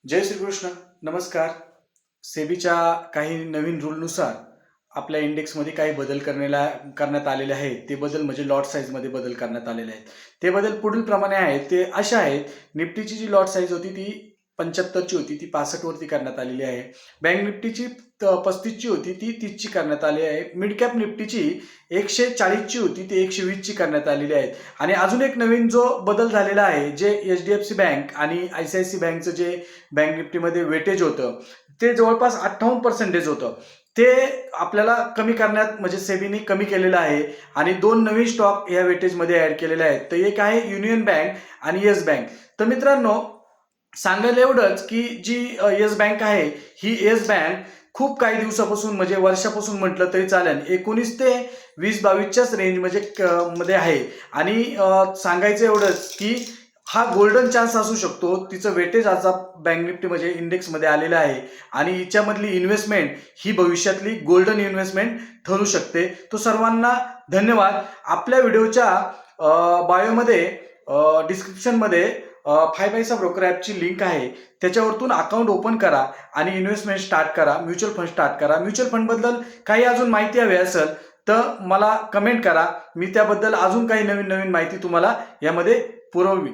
जय श्रीकृष्ण. नमस्कार. सेबीच्या काही नवीन रूलनुसार आपल्या इंडेक्समध्ये काही बदल करण्यात आलेले आहेत. ते बदल म्हणजे लॉट साईजमध्ये बदल करण्यात आलेले आहेत. ते बदल पुढील प्रमाणे आहेत. ते अशा आहेत, निफ्टीची जी लॉट साईज होती ती 75ची होती, ती 65 वरती करण्यात आलेली आहे. बँक निफ्टीची 35ची होती, ती 30ची करण्यात आली आहे. मिड कॅप निफ्टीची 140ची होती, ती 120ची करण्यात आलेली आहे. आणि अजून एक नवीन जो बदल झालेला आहे, जे HDFC बँक आणि ICICI बँकचं जे बँक निफ्टीमध्ये वेटेज होतं, ते जवळपास 58% होतं. ते आपल्याला कमी करण्यात म्हणजे सेबीने कमी केलेलं आहे आणि 2 नवीन स्टॉक या वेटेजमध्ये ॲड केलेले आहेत. तर एक आहे युनियन बँक आणि येस बँक. तर मित्रांनो, सांगायला एवढंच की जी येस बँक आहे, ही येस बँक खूप काही दिवसापासून म्हणजे वर्षापासून म्हटलं तरी चालेल 19 ते 20-22च्याच रेंज मध्ये आहे. आणि सांगायचं एवढंच की हा गोल्डन चान्स असू शकतो. तिचं वेटेज आज बँक निफ्टी म्हणजे इंडेक्समध्ये आलेलं आहे आणि हिच्यामधली इन्व्हेस्टमेंट ही भविष्यातली गोल्डन इन्व्हेस्टमेंट ठरू शकते. तो सर्वांना धन्यवाद. आपल्या व्हिडिओच्या बायोमध्ये डिस्क्रिप्शनमध्ये 5 पैसा ब्रोकर ॲपची लिंक आहे. त्याच्यावरतून अकाउंट ओपन करा आणि इन्व्हेस्टमेंट स्टार्ट करा, म्युच्युअल फंड स्टार्ट करा. म्युच्युअल फंडबद्दल काही अजून माहिती हवी असेल तर मला कमेंट करा. मी त्याबद्दल अजून काही नवीन माहिती तुम्हाला यामध्ये पुरवली.